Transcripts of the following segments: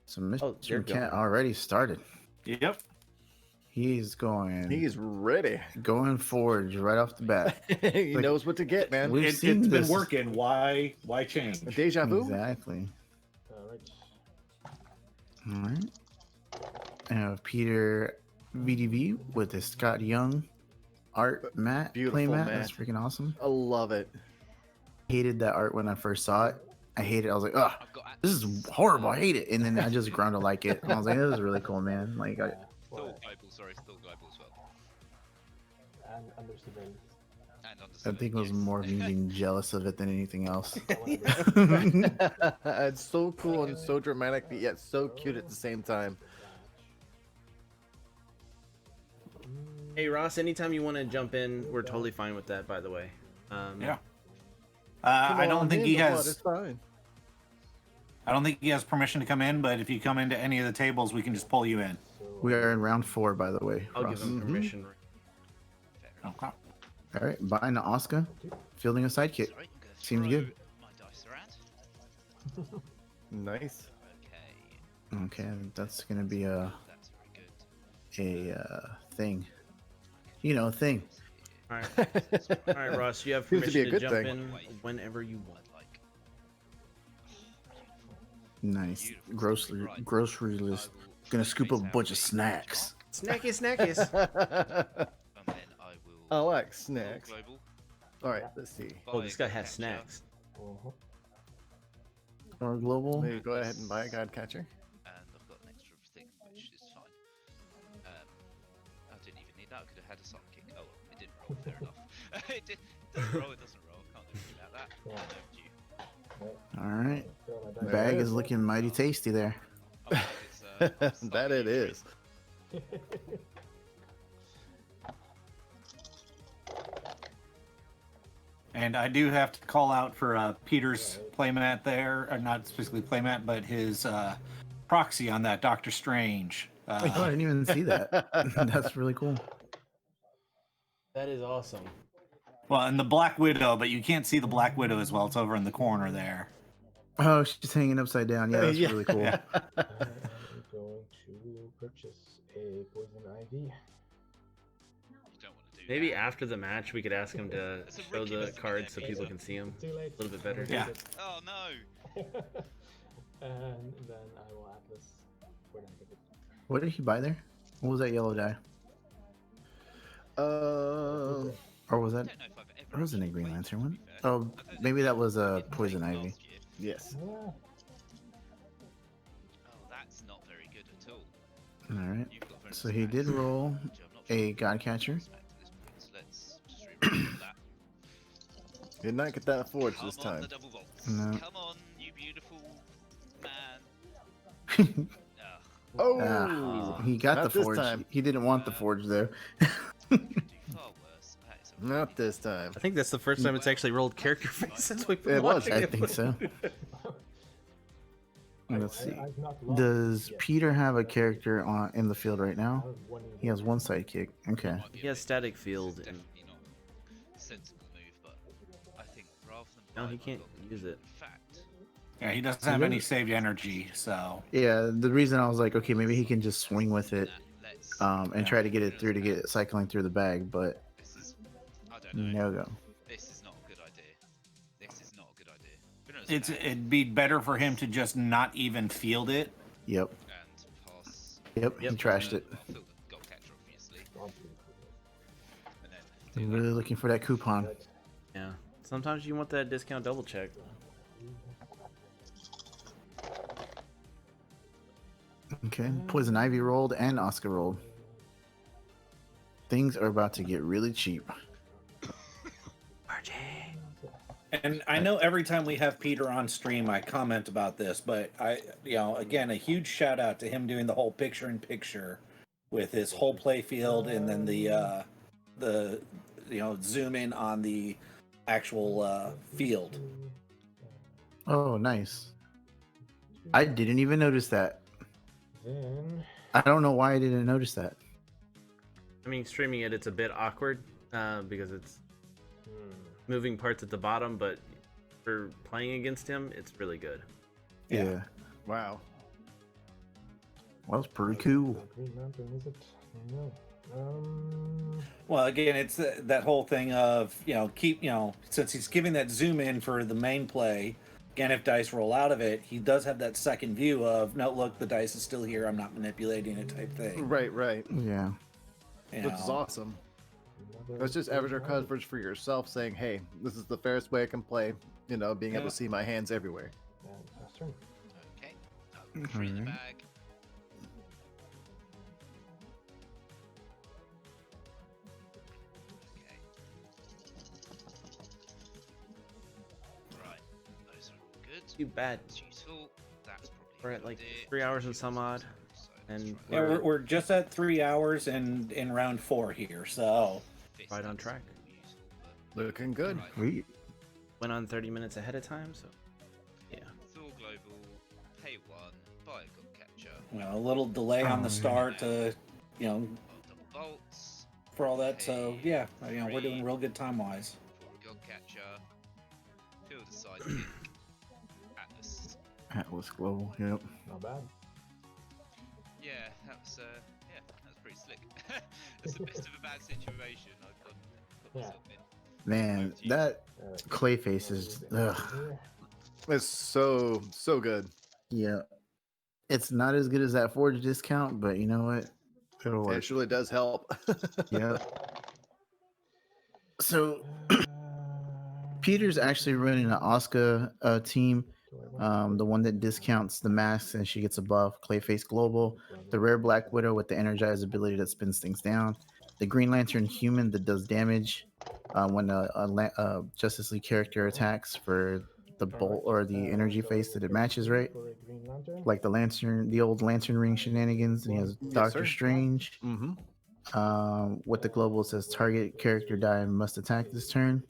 So Mr. McCat already started. Yep. He's going. He's ready. Going forward right off the bat. He knows what to get, man. It's been working. Why change? A deja vu? Exactly. All right. I have PetervdV with the Scott Young art mat. Beautiful play mat. mat. That's freaking awesome. I love it. Hated that art when I first saw it. I hate it. I was like, oh, this is horrible. I hate it. And then I just ground to like it. And I was like, this is really cool, man. Like, Still global, sorry, still global as well. And under surveillance. I think it was more of me being jealous of it than anything else. It's so cool and so dramatic, but yet so cute at the same time. Hey Ross, anytime you want to jump in, we're totally fine with that. By the way. Yeah. I don't think he has. It's fine. I don't think he has permission to come in, but if you come into any of the tables, we can just pull you in. We are in round 4, by the way. I'll give him permission. Okay. All right, buying the Oscar, fielding a sidekick. Seems good. My dice around. Nice. Okay, that's gonna be a That's very good. thing. You know, thing. All right, all right, Ross, you have Seems to be a permission to good jump thing. in whenever you want. Nice. Grocery list. Gonna scoop up a bunch of snacks. Snackies, snackies. And then I will. I like snacks. Global. All right, let's see. Oh, this guy has snacks. Or global. Maybe go ahead and buy a god catcher. And I've got an extra thing, which is fine. I didn't even need that. I could have had a sidekick. Oh, well, it didn't roll. Fair enough. It doesn't roll. It doesn't roll. Can't do anything about that. All right. Bag is looking mighty tasty there. Oh, it's, That it is. And I do have to call out for Peter's playmat there, or not specifically playmat, but his proxy on that Doctor Strange. Oh, I didn't even see that. That's really cool. That is awesome. Well, and the Black Widow, but you can't see the Black Widow as well. It's over in the corner there. Oh, she's hanging upside down. Yeah, that's really cool. I'm going to purchase a poison ivy. You don't want to do Maybe that. after the match, we could ask him to It's a show Ricky, the that's a cards so good people idea. can see them Too late. a little bit better. Yeah. Oh no! And then I will Atlas for that. What did he buy there? What was that yellow die? Um, Or was I that? don't know if I've ever. Or was it a actually Green played Lantern it, one? to be fair. Oh, I don't maybe think that was a it Poison played Ivy. last year. yes. Yeah. Oh, that's not very good at all. All right. You've got very So nice he did stats, roll which I'm not sure a if God I Catcher. expect at this point, so let's just remember that. Did not get that forged Come this on, time. the double bolts. No. Come on, you beautiful man. Ugh, Oh, He got not the this forge. time. He didn't want the forge there. you could do far worse. That is a Not this time. I think that's the first time it's actually rolled character face since we've been It was, watching I it. think so. Let's see. I've not lost Does yet. Peter have a character on in the field right I now? have one in He has one sidekick. Okay. might be He a has bit- static this is field and definitely not a sensible move, but I think rather than no, buy he one, can't I've got- use it. In fact, Yeah, he doesn't have any saved energy, so Yeah, the reason I was like, okay, maybe he can just swing with it, let's. and try to get it through to get it cycling through the bag, but This is. I don't know. no go. This is not a good idea. This is not a good idea. Be honest, it'd be better for him to just not even field it. Yep. and pass. Yep. He trashed it. Fill the goal catcher, obviously. And then I'm really looking for that coupon. Yeah. Sometimes you want that discount double check. Okay. Poison Ivy rolled and Oscar rolled. Things are about to get really cheap. And I know every time we have Peter on stream, I comment about this, but again, a huge shout out to him doing the whole picture-in-picture with his whole play field, and then the zoom in on the actual field. Oh, nice. I didn't even notice that. Then I don't know why I didn't notice that. I mean, streaming it's a bit awkward because it's moving parts at the bottom, but for playing against him, it's really good. Yeah. Wow. Well, that's pretty cool. Green Lantern, is it? No. Well, again, it's that whole thing of since he's giving that zoom in for the main play. Again, if dice roll out of it, he does have that second view of, no, look, the dice is still here. I'm not manipulating it type thing. Right. Yeah. Which is awesome. That's just avatar coverage for yourself, saying, "Hey, this is the fairest way I can play." Being able to see my hands everywhere. And pass turn. Okay. I've got 3 in the Alright. bag. Okay. Right. Those are all good. Too bad. It's useful. That's probably We're a at good like idea. 3 hours and some odd, So let's and try Yeah, we're just at 3 hours and in round 4 here, so this. right on That's track. all useful, but- Looking good. Right. Sweet. Went on 30 minutes ahead of time, so yeah. Thor Global, pay 1, buy a gun catcher, a little delay on the Oh, start to well double bolts, for all that. So yeah, we're doing real good time wise. for a gun catcher, field a sidekick, Atlas. Atlas Global. Yep. Not bad. Yeah, that was pretty slick. It's a bit of a bad situation. I've got myself in. Man, that Clayface is. Ugh. It's so good. Yeah. It's not as good as that Forge discount, but you know what? It'll work. It really does help. Yeah. So Peter's actually running an Oscar team, the one that discounts the masks and she gets a buff. Clayface Global, the rare Black Widow with the energized ability that spins things down, the Green Lantern human that does damage when a Justice League character attacks for the bolt or the energy face that it matches, right? Like the old Lantern Ring shenanigans. And he has Yes, Doctor sir. Strange. With the global, it says target character die and must attack this turn.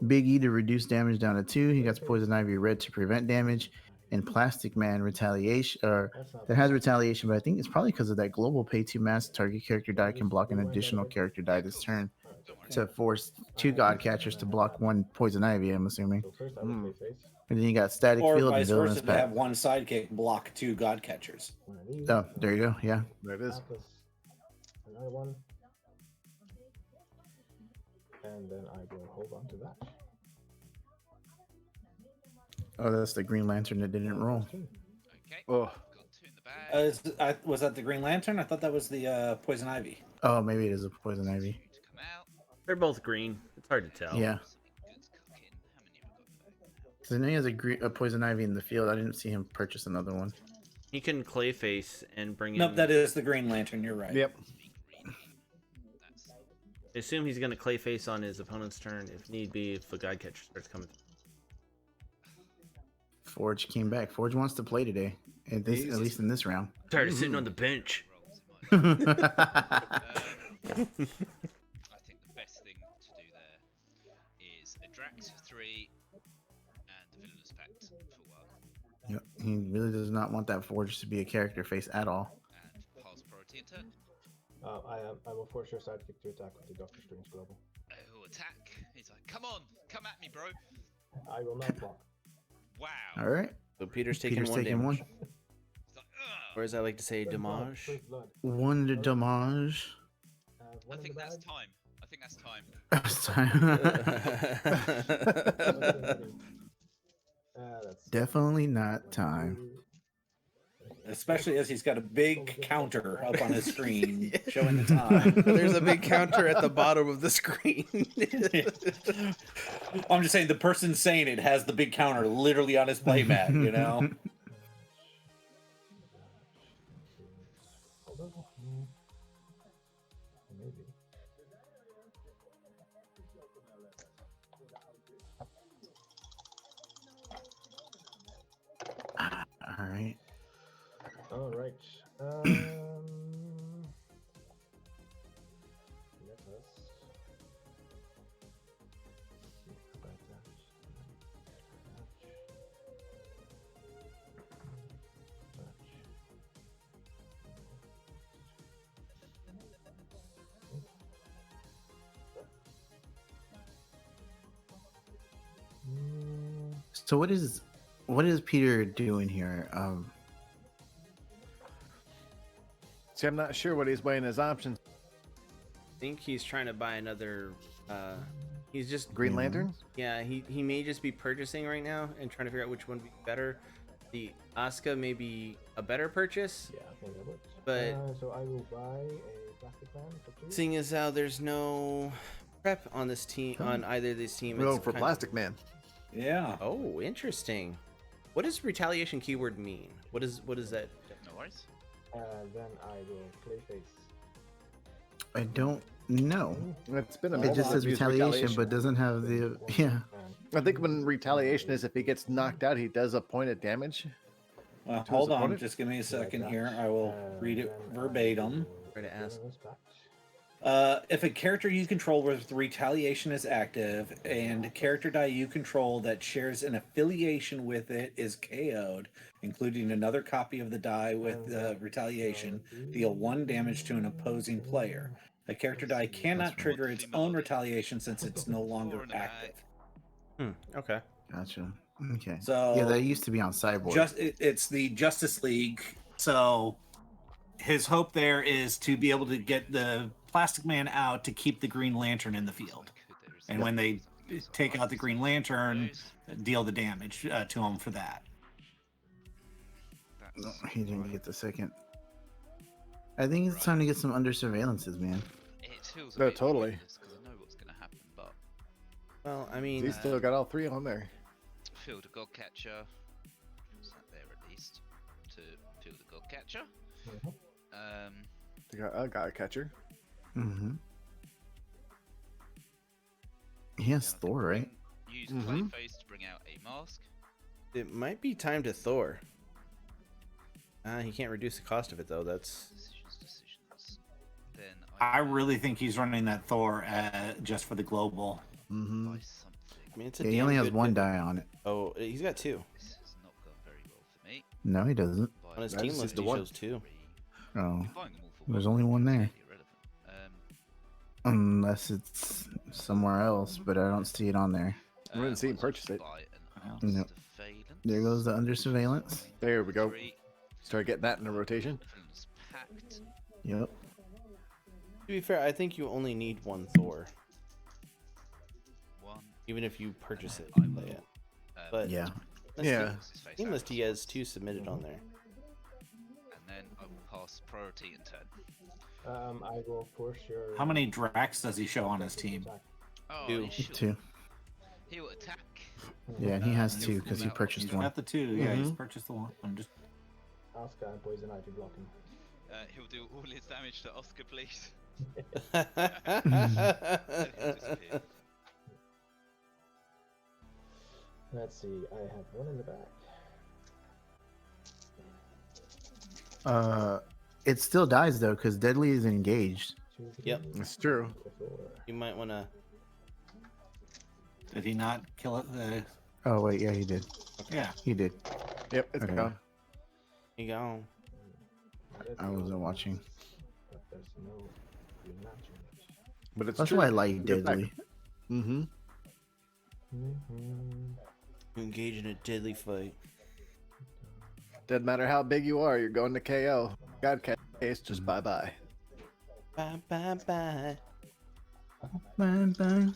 Big E to reduce damage down to 2. He got Poison Ivy Red to prevent damage, and Plastic Man retaliation, or that has retaliation, but I think it's probably because of that global pay 2 mask. Target character die can block an additional character die this turn to force 2 God Catchers to block 1 Poison Ivy. I'm assuming. So first I would play face. And then you got Static Or Field and vice versa, Villainous to have Pact. one sidekick block 2 God Catchers. One of these. Oh, there you go. Yeah. There it is. Atlas. Another one. And then I will hold on to that. Oh, that's the Green Lantern that didn't roll. Okay. Oh, Got 2 in the bag. Was that the Green Lantern? I thought that was the Poison Ivy. Oh, maybe it is a Poison Ivy. To come out. They're both green. It's hard to tell. Yeah. Something good's cooking. How many have we got in the bag? Because I know he has a Poison Ivy in the field. I didn't see him purchase another one. He can Clayface and bring in. Nope, that is the Green Lantern. You're right. yep. That's I assume he's gonna Clayface on his opponent's turn if need be, if a God Catcher starts coming. Forge came back. Forge wants to play today, at least in this round. Tired of sitting on the bench. rolls in my bag. I think the best thing to do there is a Drax for 3 and the Villainous Pact for 1. Yep, he really does not want that Forge to be a character face at all. And pass priority in turn. I will force your sidekick to attack with the Doctor Strange Global. Oh, attack. He's like, come on, come at me, bro. I will not block. Wow. All right. So Peter's taking Peter's one taking damage. one. He's like, ugh. Or as I like to say, First blood, damage. first blood. One to damage. I One in think the that's bag. time. I think that's time. That's Definitely not time. Especially as he's got a big counter up on his screen showing the time. There's a big counter at the bottom of the screen. I'm just saying the person saying it has the big counter literally on his playmat, you know? All right. Let us see about that. So what is Peter doing here? See, I'm not sure what he's weighing his options. I think he's trying to buy another. He's just Green Lantern? Yeah, he may just be purchasing right now and trying to figure out which one would be better. The Asuka may be a better purchase, Yeah, I think that works. but So I will buy a plastic fan for 2. seeing as how there's no prep on this team, on either of these teams, We're going it's for kind Plastic Man. Yeah. Oh, interesting. What does retaliation keyword mean? What is that? No worries. Then I will Clayface. I don't know. It's been a It minute just since says I've used retaliation, but doesn't have the yeah. I think when retaliation is if he gets knocked out, he does a point of damage. Well, To hold his on. opponent? Just give me a second here. I will read it verbatim. Try to ask. If a character you control with retaliation is active and a character die you control that shares an affiliation with it is KO'd, including another copy of the die with retaliation, deal 1 damage to an opposing player. A character die cannot trigger its own retaliation since it's no longer active. Okay. Gotcha. Okay. So yeah, that used to be on Cyborg. It's the Justice League. So his hope there is to be able to get the Plastic Man out to keep the Green Lantern in the field. And when they take out the Green Lantern, deal the damage to him for that. No, he didn't get the second. I think it's time to get some under surveillances, man. It feels a No, bit totally. because I know what's going to happen, but Well, I mean, He's still got all 3 on there. field a Godcatcher. What's that there at least? To field a Godcatcher. They got a guy catcher. Mm-hmm. He has Thor, right? Use Mhm. Clayface to bring out a mask. it might be time to Thor. He can't reduce the cost of it though. That's Decisions. Then I really think he's running that Thor just for the global. Mm-hmm. buy something. I mean, it's a Yeah, he damn only has good 1 bit- die on it. Oh, he's got 2 This has not gone very well for me. No, he doesn't. Buy on his That team is list. the He one. shows 2. Oh, Buying them all for there's one only one is there. fairly irrelevant. Unless it's somewhere else, but I don't see it on there. We didn't see him might as well purchase just it. buy an No. Artist Surveillance. There goes the under surveillance. There we go. 3, Start getting that in a rotation. Villainous Pact. Yep. To be fair, I think you only need 1 Thor, 1. even if you purchase it. I will. Yeah. But Yeah. Yeah. team list he has 2 submitted on there. And then I will pass priority in turn. I will force your. How many Drax does he show on his team? Oh, 2. he should. 2. He will attack. Yeah, and he has 2 because he He's purchased He's 1. got the 2. Yeah, he's purchased the 1. I'm just. Asuka and Poison Ivy blocking. He'll do all his damage to Oscar, please. Let's see. I have 1 in the back. It still dies though because Deadly is engaged. 2, Yep. 3, That's true. 4. You might want to. Did he not kill it? Oh wait, yeah, he did. Yeah. He did. Yep, it's Okay. gone. You go. I wasn't watching. But there's no Green Lantern. But it's That's true. why I like Get back. Deadly. Mm-hmm. You engage in a deadly fight. Doesn't matter how big you are, you're going to KO. God case, just bye-bye. Bye bye bye. Bye bye.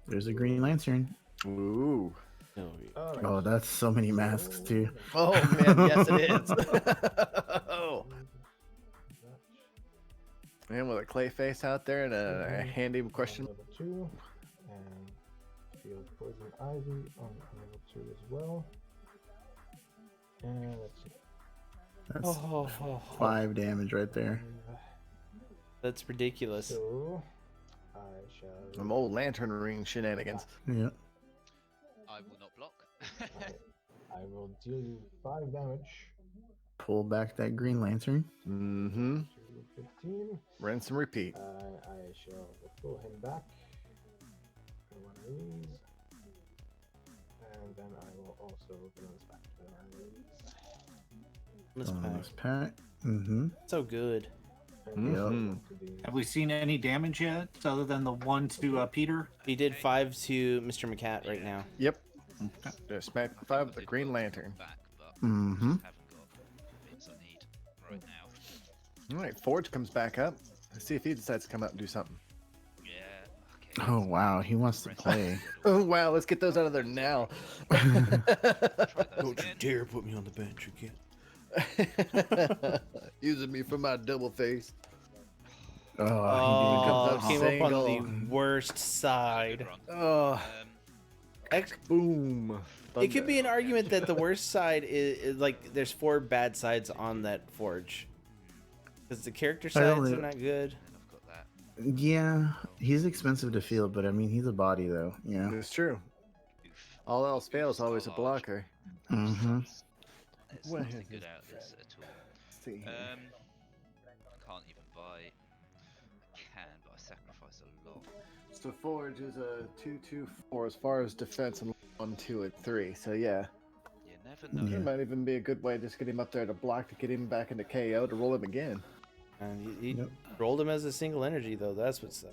There's a Green Lantern. Ooh. No, Alright. Oh, that's so many masks too. Oh, man, yes it is. Oh. And with a clay face out there and a handy question. Level 2. And field Poison Ivy on level 2 as well. And let's see. That's Oh, 5 damage right there. that's ridiculous. So I shall. Some old lantern ring shenanigans. Yeah. I will not block. I will deal you 5 damage. Pull back that Green Lantern. Mm-hmm. 15. Rinse and repeat. I shall pull him back. One of these. And then I will also balance back to one of these. Bonus pack. Mm-hmm. So good. And Yep. to the Have we seen any damage yet, other than the one to Peter? He did 5 to Mr. McCat right now. Yep. Just smack 5 with the Green Lantern. Back, but Mm-hmm. haven't got the bits I need right now. All right, Forge comes back up. Let's see if he decides to come up and do something. Yeah. Okay. Oh wow, he wants to play. Oh wow, let's get those out of there now. Don't you dare put me on the bench again. Using me for my double face. Oh, Oh, he came didn't up come on up the worst side. Oh, Ex- boom. It could be an argument that the worst side is like there's 4 bad sides on that forge. Because the character sides are not good. I've got that. yeah, he's expensive to field, but I mean, he's a body though. Yeah. It's true. Oof. All else fails, always a Still large. blocker. Mm-hmm. There's Well, nothing good out of this at all. Let's see here. I can't even buy. I can, but I sacrifice a lot. So Forge is a 2/2/4 as far as defense and 1, 2, and 3. So yeah, You never know. Yeah. it might even be a good way to just get him up there to block to get him back into KO to roll him again. And he Yep. rolled him as a single energy though. That's what's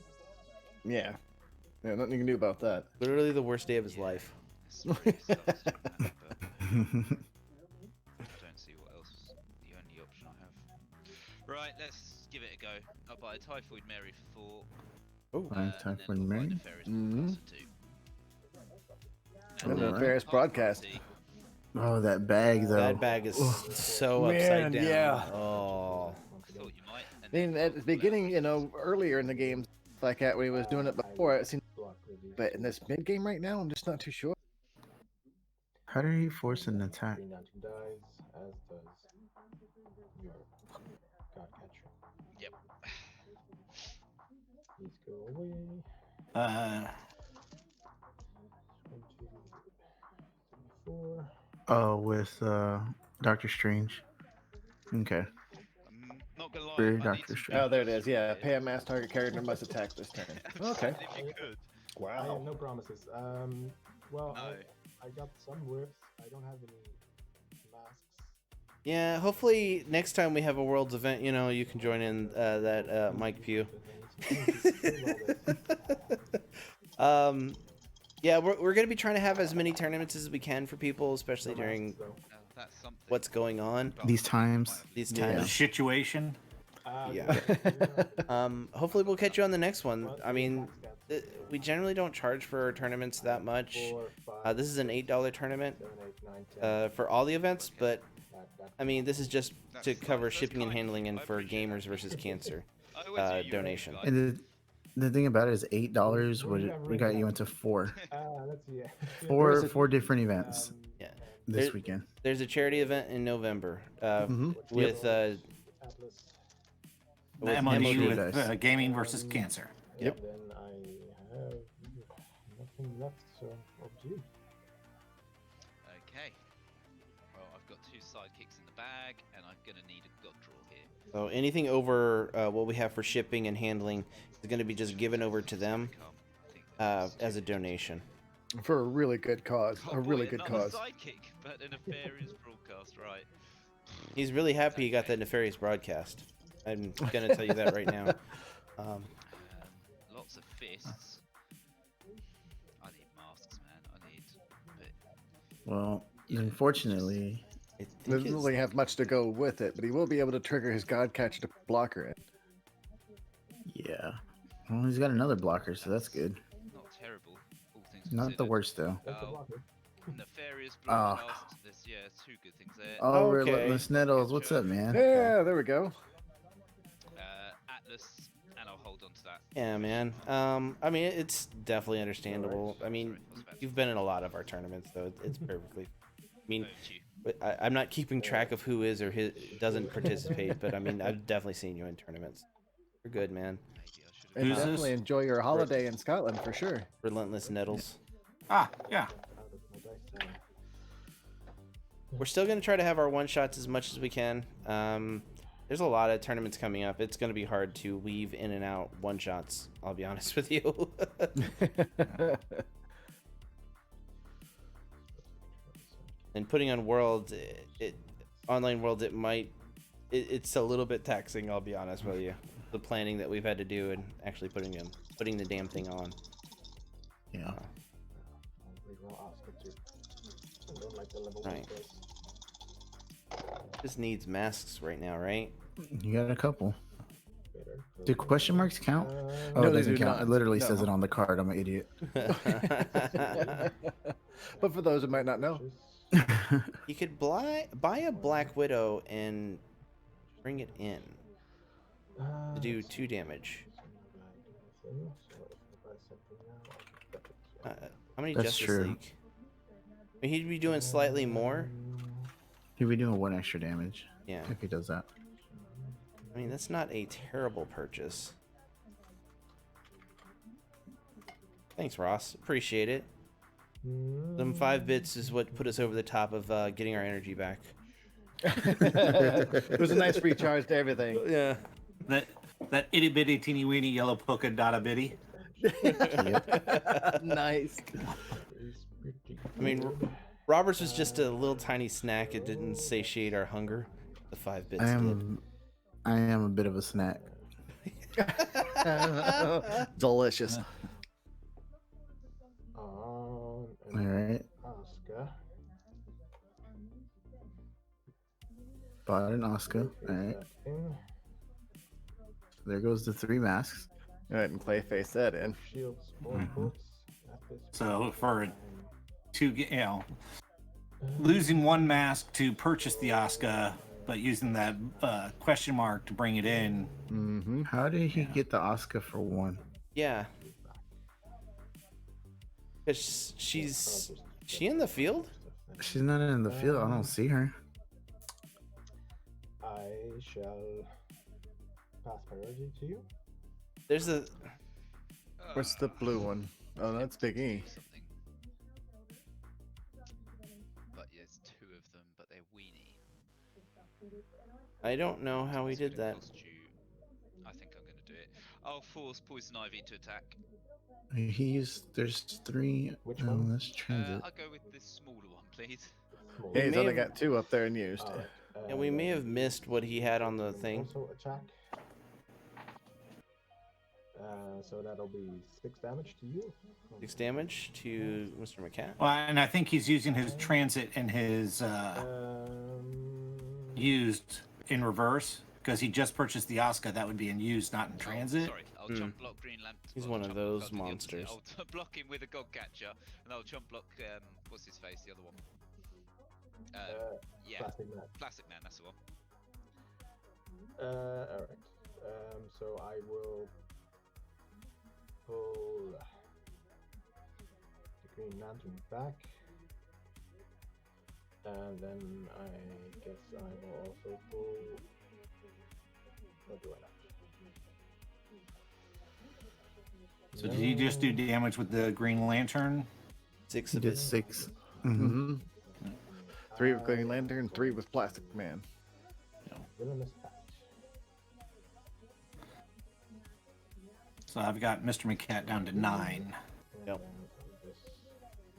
Yeah. Yeah, nothing you can do about that. literally the worst day of his Yeah. life. It's really sucks to have, but I don't see what else is the only option I have. Right, let's give it a go. I'll buy a Typhoid Mary for 4. Oh, Fine, and then Typhoid I'll buy Mary. Nefarious Mhm. Broadcast for 2. And then the Ferris broadcast. Oh, that bag though. that bag is so Man, upside down. yeah. Oh. Thought you might. And Then at the beginning, you know, earlier in the game, like that when he was doing it before, it seemed. block with the But in this mid game right now, I'm just not too sure. How did he force an attack? bring down 2 dies, as does your god catcher. Yep. Please go away. 4. 1, 2, 3, 4. Oh, with Doctor Strange. Okay. I'm not gonna lie. Very I need Doctor some Strange. Oh, there it is. Yeah, pay a mass target character must attack this turn. Okay. If you could. I have no promises. Well, No. I got some whiffs. I don't have any masks. Yeah, hopefully next time we have a Worlds event, you know, you can join in that Mike Pugh. Yeah, we're going to be trying to have as many tournaments as we can for people, especially during That's something. what's going on These times. these Yeah. The times. situation. Yeah. Hopefully we'll catch you on the next one. I mean, we generally don't charge for tournaments that much. This is an $8 tournament for all the events, but I mean, this is just to cover shipping and handling and for gamers versus cancer I went to you, donation. guys. And the thing about it is $8 we got you into 4. Let's see. Four different events Yeah. this There- weekend. There's a charity event in November Mhm. with Atlas. with MOD MOD. with Gaming versus Cancer. Yep. And then I have nothing left, so up to you. Okay. Well, I've got 2 sidekicks in the bag, and I'm gonna need a god draw here. So anything over what we have for shipping and handling is going to be just given over to them I think that's as a donation. For a really good cause. Oh A really boy, good another cause. sidekick, but a nefarious broadcast, right? He's really happy he got that nefarious broadcast. I'm going to tell you that right now. Lots of fists. I need masks, man. I need. But Well, unfortunately, I think Doesn't it's- really have much to go with it, but he will be able to trigger his god catcher to block her in. yeah. Well, he's got another blocker, so that's good. not terrible. All things Not the considered. worst though. That's the Oh. blocker. Nefarious Ah. broadcast. There's 2 good things there. Oh, Okay. Relentless Nettles, what's up, man? Yeah, there we go. Atlas, and I'll hold on to that. Yeah, man. I mean, it's definitely understandable. I mean, you've been in a lot of our tournaments, so it's perfectly. I mean, Over to you. but I'm not keeping track of who is or doesn't participate, but I mean, I've definitely seen you in tournaments. You're good, man. Maybe I should have. And Who's this? definitely enjoy your holiday in Scotland for sure. Relentless Nettles. Ah, yeah. Out of my dice tower. We're still gonna try to have our one shots as much as we can. There's a lot of tournaments coming up. It's gonna be hard to weave in and out one shots. I'll be honest with you. And putting on Worlds, online Worlds, it's a little bit taxing. I'll be honest with you. The planning that we've had to do and actually putting the damn thing on. Yeah. Right. Just needs masks right now, right? You got a couple. Do question marks count? Oh, No, it they doesn't do count. not. It literally No. says it on the card. I'm an idiot. But for those who might not know, You could buy a Black Widow and bring it in to do 2 damage. How many That's Justice true. League? I mean, he'd be doing slightly more. He'll be doing 1 extra damage Yeah. if he does that. I mean, that's not a terrible purchase. Thanks, Ross. Appreciate it. Them 5 bits is what put us over the top of getting our energy back. it was a nice recharge to everything. Yeah. That itty bitty teeny weeny yellow polka dot a bitty. Nice. I mean, Roberts was just a little tiny snack. It didn't satiate our hunger. The 5 bits I did. am a bit of a snack. Delicious. All right. Oscar. Bought an Oscar. All right. There goes the 3 masks. All right, and Clayface that in. Shields, So for losing 1 mask to purchase the Oscar, but using that question mark to bring it in. Mm-hmm. How did he get the Oscar for 1? Yeah. Cause she's she in the field? She's not in the field. I don't see her. I shall pass priority to you. There's a What's the blue one? Oh, that's Big E. Something. But yeah, it's 2 of them, but they're weenie. I don't know how he It's did gonna that. cost you- I think I'm gonna do it. I'll force Poison Ivy to attack. There's 3. Which one? Let's transit. I'll go with this smaller one, please. Yeah, he's may only have- got 2 up there and used. And we may have missed what he had on the thing. Also attack. So that'll be 6 damage to you. 6 damage to Mr. McCat. Well, and I think he's using his transit and his used in reverse because he just purchased the Oscar. That would be in used, not in transit. Sorry, I'll jump block Green Lamp. He's I'll one of jump those block the opposite. monsters. I'll block him with a God Catcher, and I'll jump block what's his face, the other one. Yeah, Plastic Man. Plastic Man. That's the one. Alright. So I will pull the Green Lantern back. And then I guess I will also pull. What do I not? So did he just do damage with the Green Lantern? 6 He of did it. 6. Mm-hmm. 3 with Green Lantern, 3 with Plastic Man. Villainous Pact. So I've got Mr. McCat down to 9. Yep. This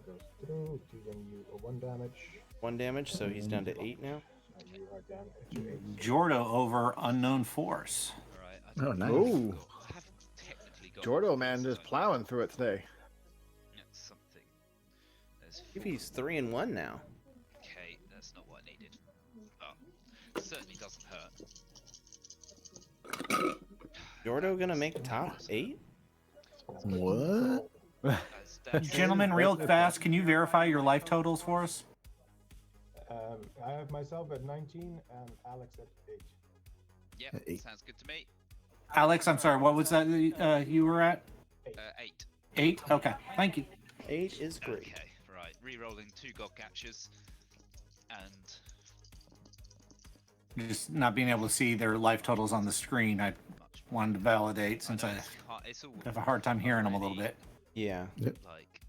goes through, giving you a 1 damage. 1 damage, so he's down to 8 now. And you are down to 8. Jordo over Unknown Force. Alright. Oh, nice. Ooh. I have technically got. Jordo man just plowing through it today. That's something. There's Maybe he's 3 and 1 now. Okay, that's not what I needed. Oh, certainly doesn't hurt. Jordo gonna make top 8? What? That's Gentlemen, real fast, can you verify your life totals for us? I have myself at 19 and Alex at 8. Yep, 8. sounds good to me. Alex, I'm sorry, what was that you were at? 8. 8? Okay, thank you. 8 is great. Okay, right. Re-rolling 2 God Catchers. And Just not being able to see their life totals on the screen, I much wanted to validate since I it's all have a hard time hearing them a little bit. Yeah. like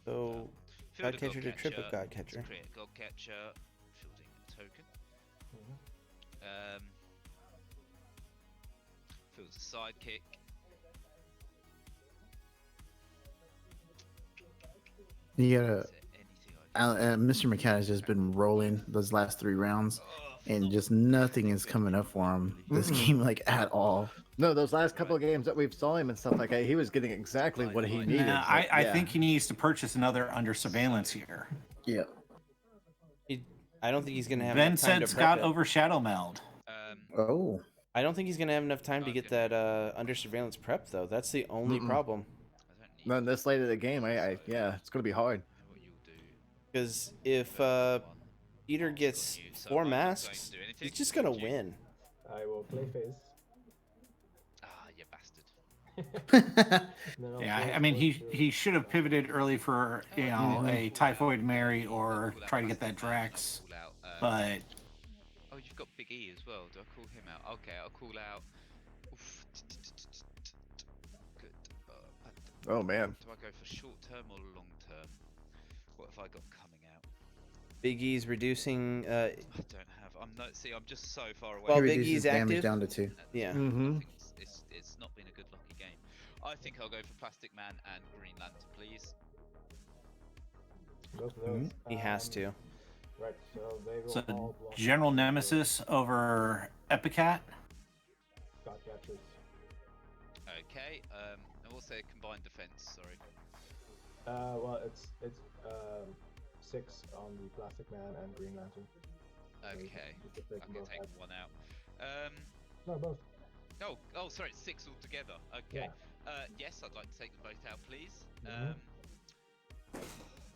So field God of Catcher to triple God Catcher. Create God Catcher. Field token. Mhm. Feels a sidekick. You gotta. Is there anything I can Mr McCat has just been rolling those last 3 rounds, and just nothing is coming up for him this game, like, at all. No, those last couple of games that we've saw him and stuff like that, he was getting exactly what he needed. Nah, but I yeah. think he needs to purchase another under surveillance here. Yeah. I don't think he's gonna have Ben enough time said to prep Scott it. over Shadow Meld. Oh. I don't think he's gonna have enough time to get that under surveillance prep though. That's the only problem. I don't need Not this late in the game. Yeah, it's gonna be hard. know what you'll do. Because if Peter gets So 4 I'm not going masks, to do anything, he's just gonna would you? win. I will play phase. Ah, you bastard. Then I'll Yeah, play I mean, forward he should have pivoted early for, you know, a Typhoid Mary or Call that try to get that plastic man, Drax, I'll call out, but oh, you've got Big E as well. Do I call him out? Okay, I'll call out. Oof. Good. Oh man. Do I go for short term or long term? What have I got coming out? Big E's reducing. I don't have. I'm not. See, I'm just so far away. Well, He Big reduces E's damage active. down to 2. Yeah. Mm-hmm. It's not been a good lucky game. I think I'll go for Plastic Man and Green Lantern, please. both of those. He has to. Right, so they will so all block General the Nemesis over Epicat. Scott catchers. Okay. And what's their combined defense? Sorry. Well, it's 6 on the Plastic Man and Green Lantern. Okay. You could take I them can both take out. one out. No, both. Oh, sorry, it's 6 altogether. Okay. Yes, I'd like to take them both out, please. Mhm.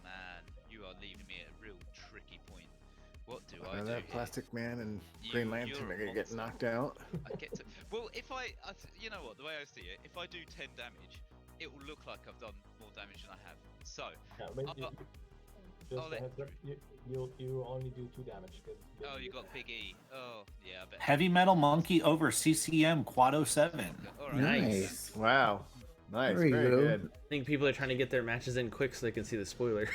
Man, you are leaving me at a real tricky point. What do I Now do that here? Plastic Man and You- Green you're Lantern a are gonna get monster. knocked out. I get to. Well, if you know what? The way I see it, if I do 10 damage, it will look like I've done more damage than I have. So, Yeah, but I'll- just I'll a let- heads up, you only do 2 damage. oh, you got Big E. Oh, yeah, I bet. Heavy Metal Monkey over CCM Quad 07. All right. Nice. Wow. Nice. There you Very go. good. I think people are trying to get their matches in quick so they can see the spoiler.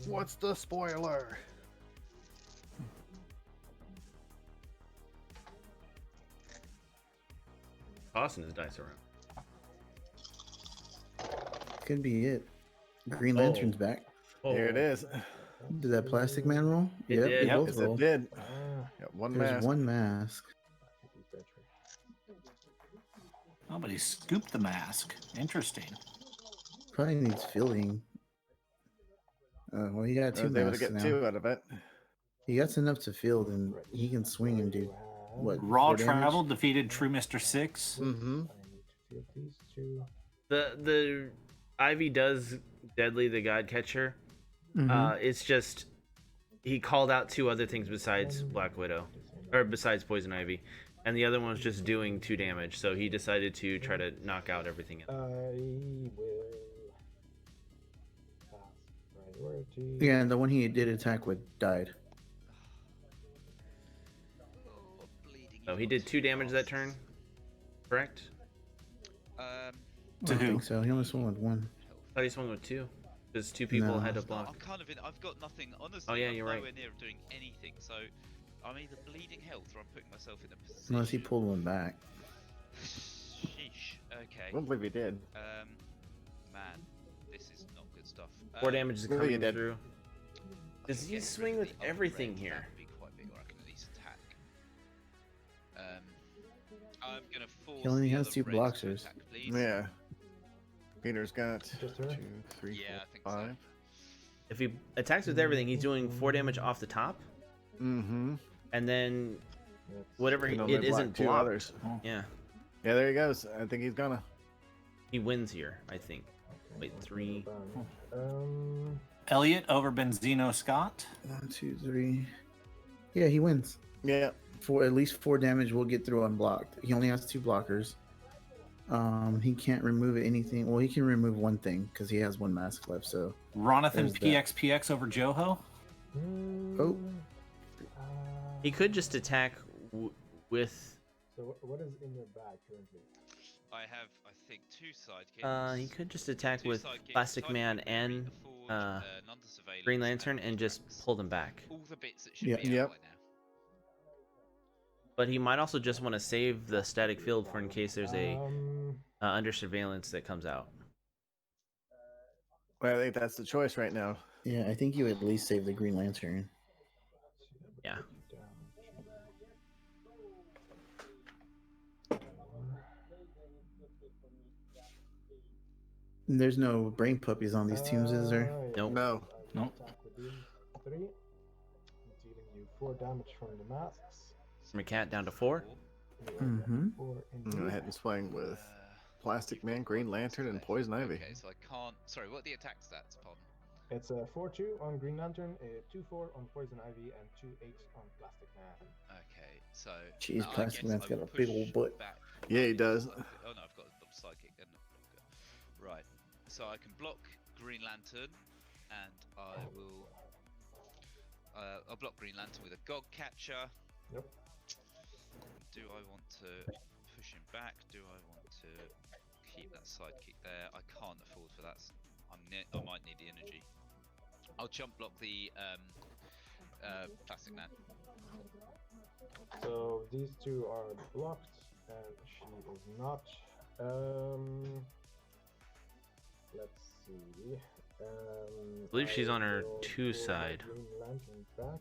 What's the spoiler? Tossing his dice around. Could be it. Green Lantern's back. Here it is. Did that Plastic Man roll? It did. They Yep. both Yes, roll. it did. Ah, Got one There's mask. one mask. Oh, but he scooped the mask. Interesting. Probably needs fielding. Well, he got I 2 was able to masks get now. 2 out of it. He got enough to field, and he can swing and do what? Raw 4 damage? Travel defeated True Mr. 6. Mm-hmm. I need to field these 2. The Ivy does deadly the God Catcher. Mhm. It's just he called out 2 other things besides Black Widow, or besides Poison Ivy, and the other one was just doing 2 damage. So he decided to try to knock out everything else. I will pass priority. Yeah, and the one he did attack with died. Oh, bleeding. So you he got did 2 damage that bastards. turn, correct? I To don't who? think so. He only swung with 1. I thought he swung with 2. There's 2 people No. had to I'm block. kind of in. I've got nothing. Honestly, Oh, yeah, I'm you're right. nowhere near doing anything. So I'm either bleeding health or I'm putting myself in a position. Unless he pulled 1 back. Sheesh. Okay. I don't believe he did. Man, this is not good stuff. 4 damage is Look what he coming did. through. Does he Get swing rid of with the other everything red, here? That would be quite big, or I can at least attack. I'm gonna force. He only the has other 2 reds to blockers. attack, please. Yeah. Peter's got Just 2, her? 3, Yeah, I 4, think so. 5. If he attacks with everything, he's doing 4 damage off the top, Mm-hmm. and then That's- whatever Can it only block isn't 2 blocked. others. Yeah, Yeah, there he goes. I think he's gonna. he wins here. I think. okay, Wait, let's 3. go down. Elliot over Benzino Scott. 1, 2, 3. Yeah, he wins. Yeah. For at least 4 damage, we'll get through unblocked. He only has 2 blockers. He can't remove anything. Well, he can remove 1 thing because he has 1 mask left. So Ronathan There's that. PXPX over Joho. Oh. He could just attack with. So what is in your bag currently? I have, I think, 2 sidekicks. He could just attack 2 with sidekicks, Plastic Typhoid Man Mary, and the 4 None to surveillance, Green Lantern and just tracks. pull them back. All the bits that should Yeah. be Yep. out by now. But he might also just want to save the static field for in case there's a under surveillance that comes out. Well, I think that's the choice right now. Yeah, I think you at least save the Green Lantern. Yeah. There's no brain puppies on these teams, is there? Nope. No. Nope. Attack with these 3, dealing you 4 damage from the masks. McCat down to 4. Mm-hmm. 4 I'm gonna head and swing with Plastic Man, Green Lantern, and Poison Ivy. Okay, so I can't. Sorry, what are the attack stats, pardon? It's a 4-2 on Green Lantern, a 2-4 on Poison Ivy, and 2-8 on Plastic Man. Okay, so. Jeez, I Plastic guess Man's I got will a big old push butt. back Yeah, he my does. psychic- Oh no, I've got a psychic and a blocker. Right, so I can block Green Lantern, and I will. I'll block Green Lantern with a God Catcher. Yep. Do I want to push him back? Do I want to keep that sidekick there? I can't afford for that. I might need the energy. I'll jump block the Plastic Man. So these 2 are blocked, and she is not. Let's see. I believe she's on her will 2 pull my side. Green Lantern back.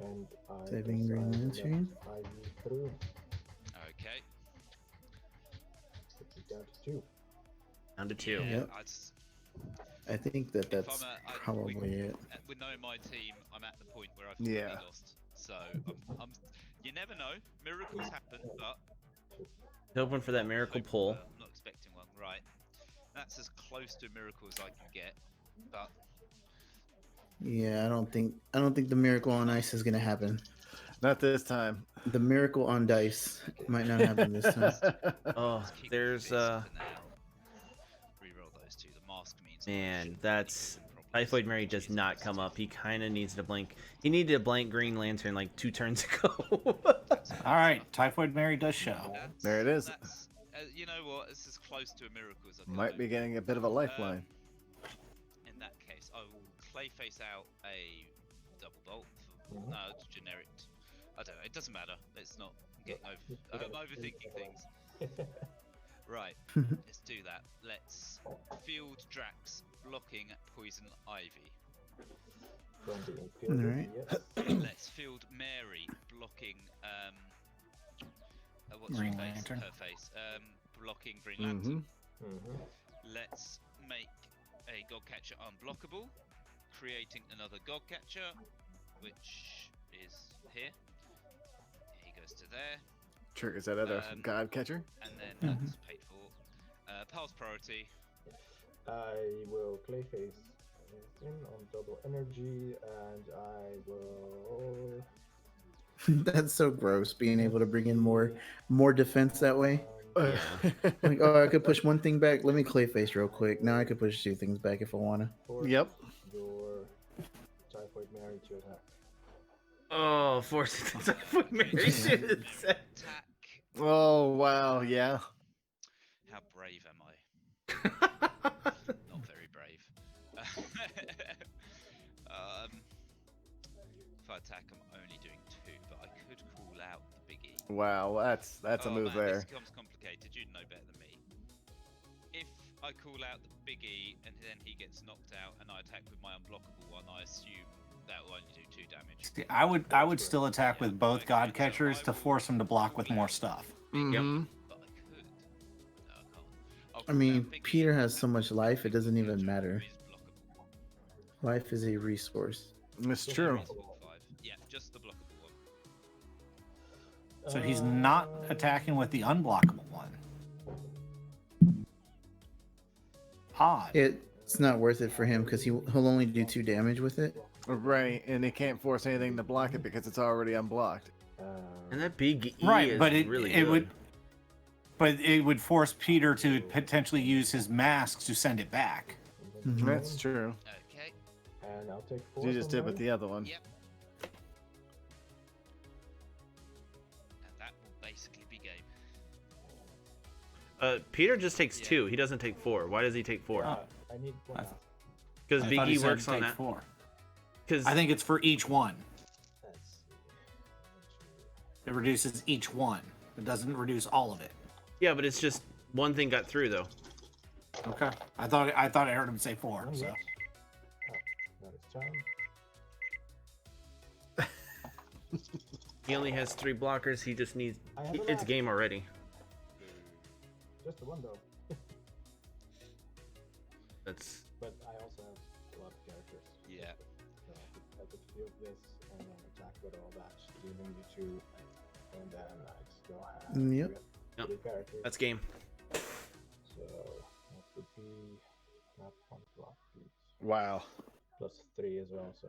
And I Saving Green decide to let Lantern. Ivy through. Okay. Put it down to 2. Down to 2. Yeah, Yep. I think that that's probably it. With knowing my team, I'm at the point where I've Yeah. completely lost. So you never know. Miracles happen, but Hoping for that miracle pull. I'm not expecting one. Right. That's as close to a miracle as I can get. But Yeah, I don't think the miracle on ice is gonna happen. Not this time. The miracle on dice might not happen this time. Oh, let's keep there's this for now. Reroll those 2. The mask means I man, shouldn't that's probably Typhoid Mary use does not those come 2. up. He kind of needs to blink. He needed to blank Green Lantern like 2 turns ago. All right, Typhoid Mary does show. There it is. That's, you know what? It's as close to a miracle as I can Might do. be getting a bit of a lifeline. In that case, I will Clayface out a double bolt. Mhm. No, it's generic. I don't know. It doesn't matter. It's not. I'm overthinking things. Right. Let's do that. Let's field Drax blocking Poison Ivy. Don't be in field, Alright. yes. Let's field Mary blocking what's Green her face? Lantern. Her face. Blocking Green Lantern. Let's make a God Catcher unblockable, creating another God Catcher, which is here. He goes to there, Triggers that other God Catcher. and then that's paid for. Pulse priority. I will Clayface in on double energy, and I will. That's so gross. Being able to bring in more defense that way. Yeah. Like, oh, I could push one thing back. Let me Clayface real quick. Now I could push 2 things back if I wanna. Force Yep. Your Typhoid Mary to attack. Oh, forcing the Typhoid Mary to Attack. Oh wow, yeah. How brave am I? Not very brave. If I attack, I'm only doing 2, but I could call out the biggie. Wow, that's a move man, there. This becomes complicated. You'd know better than me. If I call out the biggie and then he gets knocked out, and I attack with my unblockable one, I assume that will only do 2 damage. See, I would still attack with both God Catchers to force him to block with more stuff. Mhm. But I could. No, I can't. I'll I call mean, out Biggie Peter has and so much life, it doesn't even Catcher matter. is blockable. Life is a resource. It's true. 5. Yeah, just the blockable one. So he's not attacking with the unblockable one. Odd. It's not worth it for him because he'll only do 2 damage with it. Right, and he can't force anything to block it because it's already unblocked. And that big E Right, is but really it good. would force Peter to potentially use his mask to send it back. Mhm. That's true. Okay. And I'll take 4. You just from did with Mary. the other one. Yep. And that will basically be game. Peter just takes 2. He doesn't take 4. Why does he take 4? I need one. Because I thought he Biggie said works on take that. 4. Because I think it's for each one. Let's see. It reduces each one. It doesn't reduce all of it. yeah, but it's just one thing got through though. Okay. I thought I heard him say 4. Oh, So yes. That is charm. He only has 3 blockers. He just needs. I have a It's lot. game already. Just the one though. That's. But I also have a lot of characters. Yeah. So I could field this and then attack with all that, giving you 2, and then I still have Yep. 3 characters. That's game. So that would be not 1 block each, Wow. plus 3 as well. So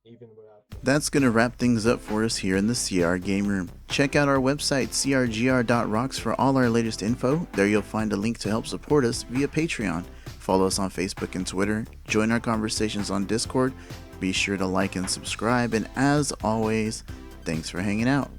even without That's going to wrap things up for us here in the CR Game Room. Check out our website, crgr.rocks, for all our latest info. There you'll find a link to help support us via Patreon. Follow us on Facebook and Twitter. Join our conversations on Discord. Be sure to like and subscribe. And as always, thanks for hanging out.